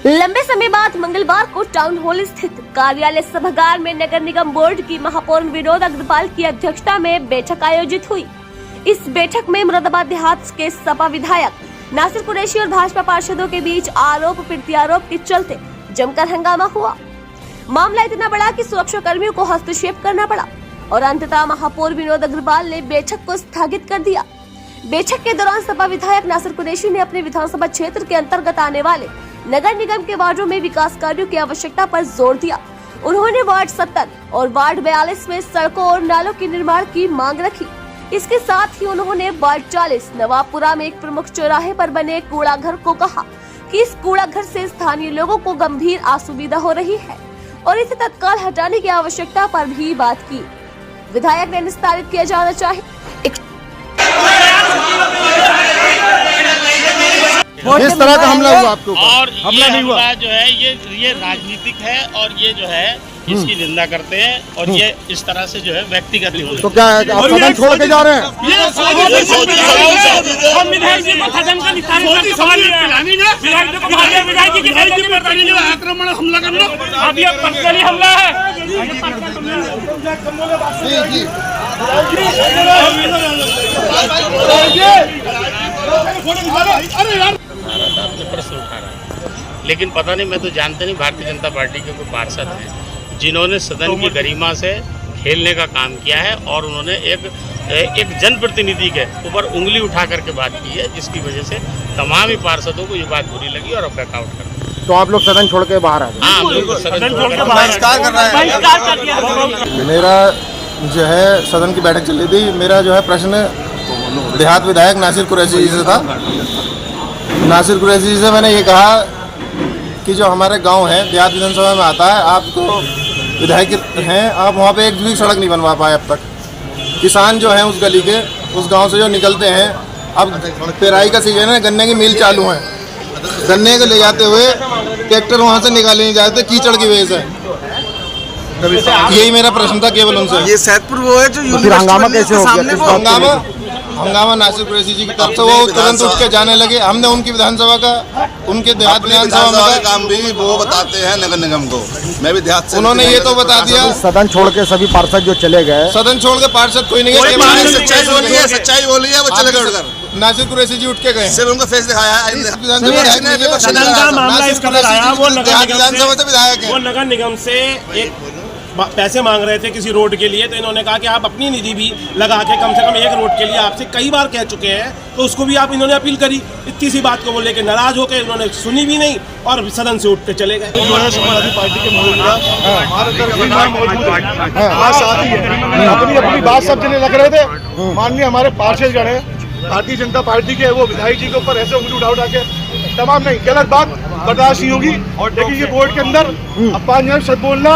लंबे समय बाद मंगलवार को टाउन हॉल स्थित कार्यालय सभागार में नगर निगम बोर्ड की महापौर विनोद अग्रवाल की अध्यक्षता में बैठक आयोजित हुई। इस बैठक में मुरादाबाद देहात के सपा विधायक नासिर कुरैशी और भाजपा पार्षदों के बीच आरोप प्रत्यारोप के चलते जमकर हंगामा हुआ। मामला इतना बड़ा कि सुरक्षा कर्मियों को हस्तक्षेप करना पड़ा और अंततः महापौर विनोद अग्रवाल ने बैठक को स्थगित कर दिया। बैठक के दौरान सपा विधायक नासिर कुरैशी ने अपने विधानसभा क्षेत्र के अंतर्गत आने वाले नगर निगम के वार्डों में विकास कार्यों की आवश्यकता पर जोर दिया। उन्होंने वार्ड 70 और वार्ड 42 में सड़कों और नालों के निर्माण की मांग रखी। इसके साथ ही उन्होंने वार्ड 40 नवाबपुरा में एक प्रमुख चौराहे पर बने कूड़ा घर को कहा कि इस कूड़ा घर से स्थानीय लोगों को गंभीर असुविधा हो रही है और इसे तत्काल हटाने की आवश्यकता पर भी बात की। विधायक ने निस्तारित किया जाना चाहिए। किस तरह का हमला हुआ आपके ऊपर? और हमला नहीं हुआ जो है ये राजनीतिक है और ये जो है इसकी निंदा करते हैं और ये इस तरह से जो है व्यक्तिगत नहीं होता। तो क्या है, आप सदन छोड़ के जा रहे हैं? आक्रमण हमला करना अब ये पर्सनली हमला है। आपने प्रश्न उठा रहा है, लेकिन पता नहीं, मैं तो जानते नहीं भारतीय जनता पार्टी के कोई पार्षद हैं जिन्होंने सदन की गरिमा से खेलने का काम किया है और उन्होंने एक जनप्रतिनिधि के ऊपर उंगली उठा करके बात की है, जिसकी वजह से तमाम ही पार्षदों को ये बात बुरी लगी और बैकआउट कर दिया। तो आप लोग सदन छोड़ के बाहर आ गए? हाँ, बिल्कुल सदन छोड़ के बहिष्कार कर रहे हैं। मेरा जो है सदन की बैठक चल रही थी, मेरा जो है प्रश्न देहात विधायक नासिर कुरैशी जी से था। नासिर कुरैशी जी से मैंने ये कहा कि जो हमारे गांव है देहात विधानसभा में आता है, आप तो विधायक हैं, आप वहाँ पे एक भी सड़क नहीं बनवा पाए अब तक। किसान जो हैं उस गली के, उस गांव से जो निकलते हैं, अब पेराई का सीजन है, गन्ने की मिल चालू है, गन्ने को ले जाते हुए ट्रैक्टर वहाँ से निकाले नहीं जाते कीचड़ की वजह से। यही मेरा प्रश्न था केवल उनसे। ये सैदपुर वो है जो हंगामा कैसे हो गया? हंगामा नासिर कुरैशी जी की तरफ से वो तुरंत उठ के जाने लगे। हमने उनकी विधानसभा का, उनके देहात विधानसभा का काम भी वो बताते हैं नगर निगम को। मैं भी देहात से, उन्होंने ये तो बता दिया सदन छोड़ के सभी पार्षद जो चले गए, सदन छोड़ के पार्षद कोई नहीं गए। सच्चाई बोली है, वो चले गए। नासिर कुरैशी जी उठ के गए, सिर्फ उनका फेस दिखाया है। वो नगर निगम से एक पैसे मांग रहे थे किसी रोड के लिए, तो इन्होंने कहा कि आप अपनी निधि भी लगा के कम से कम एक रोड के लिए आपसे कई बार कह चुके हैं, तो उसको भी आप इन्होंने अपील करी। इतनी सी बात को वो लेकर नाराज होकर इन्होंने सुनी भी नहीं और सदन से उठ के चले गए। अपनी बात सब जने लग रहे थे। माननीय हमारे पार्षद गण है भारतीय जनता पार्टी के, वो विधायक जी के ऊपर ऐसे उंगली उठा के तमाम नहीं, गलत बात बर्दाश्त नहीं होगी। और देखिए ये बोर्ड के अंदर अपमान शब्द बोलना,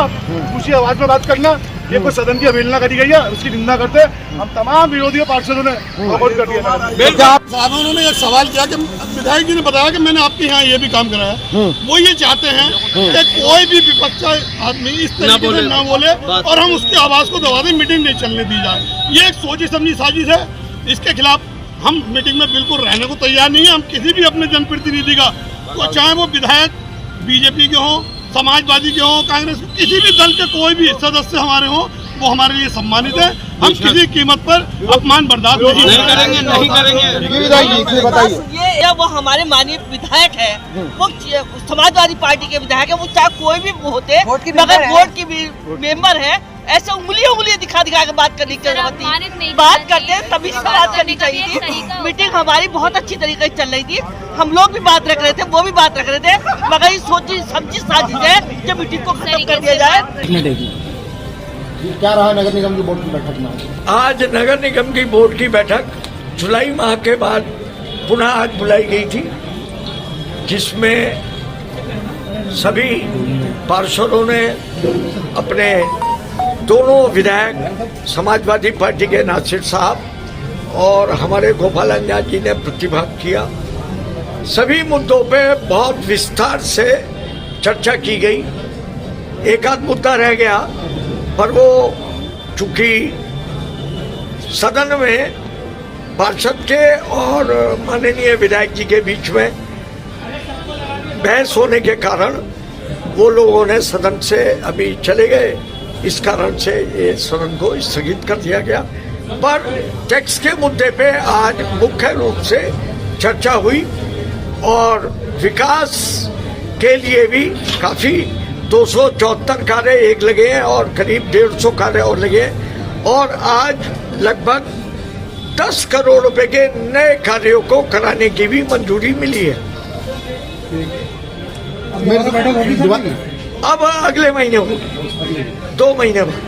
ऊंची आवाज में बात करना, ये कोई सदन की अवहेलना करी गई है, उसकी निंदा करते हम तमाम विरोधी पार्षदों ने वोट कर दिया। उन्होंने एक सवाल किया कि विधायक जी ने बताया कि मैंने आपके यहाँ ये भी काम कराया। वो ये चाहते हैं कि कोई भी विपक्ष आदमी इस तरीके से ना बोले और हम उसकी आवाज को दबा दें, मीटिंग नहीं चलने दी जाए। ये एक सोची समझी साजिश है, इसके खिलाफ हम मीटिंग में बिल्कुल रहने को तैयार नहीं है। हम किसी भी अपने जनप्रतिनिधि का, तो चाहे वो विधायक बीजेपी के हों, समाजवादी के हों, कांग्रेस, किसी भी दल के कोई भी सदस्य हमारे हों, वो हमारे लिए सम्मानित है। हम किसी कीमत पर अपमान बर्दाश्त नहीं करेंगे, नहीं करेंगे। ये वो हमारे माननीय विधायक है, वो समाजवादी पार्टी के विधायक है, वो चाहे कोई भी होते, मगर बोर्ड की मेंबर है। ऐसे उंगली दिखा के बात करने की जरूरत नहीं, बात करते हैं तभी से बात करनी चाहिए थी। मीटिंग हमारी बहुत अच्छी तरीके से चल रही थी, हम लोग भी बात रख रहे थे, वो भी बात रख रहे थे, मगर ये सोची समझी साजिश है कि मीटिंग को खत्म कर दिया जाए। क्या रहा नगर निगम की बोर्ड की बैठक में? आज नगर निगम की बोर्ड की बैठक जुलाई माह के बाद पुनः आज बुलाई गई थी, जिसमें सभी पार्षदों ने अपने दोनों विधायक समाजवादी पार्टी के नासिर साहब और हमारे गोपाल अंजान जी ने प्रतिभाग किया। सभी मुद्दों पे बहुत विस्तार से चर्चा की गई। एक आध मुद्दा रह गया, पर वो चूंकि सदन में पार्षद के और माननीय विधायक जी के बीच में बहस होने के कारण वो लोगों ने सदन से अभी चले गए। इस कारण से ये सदन को स्थगित कर दिया गया। पर टैक्स के मुद्दे पे आज मुख्य रूप से चर्चा हुई और विकास के लिए भी काफी 274 कार्य एक लगे हैं और करीब 150 कार्य और लगे हैं और आज लगभग 10 करोड़ रुपए के नए कार्यों को कराने की भी मंजूरी मिली है। अब अगले महीने होगी, 2 महीने बाद।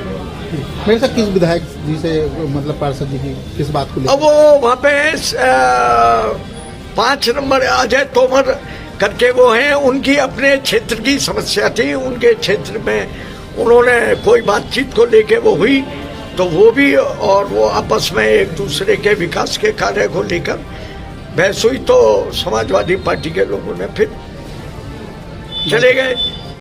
मेरे साथ किस विधायक जी से मतलब पार्षद जी की किस बात को लेकर? अब वो वहाँ पे 5 नंबर अजय तोमर करके वो हैं, उनकी अपने क्षेत्र की समस्या थी, उनके क्षेत्र में उन्होंने कोई बातचीत को लेके वो हुई तो वो भी और वो आपस में एक दूसरे के विकास के कार्य को लेकर बहस हुई तो समाजवादी पार्टी के लोगों ने फिर चले गए।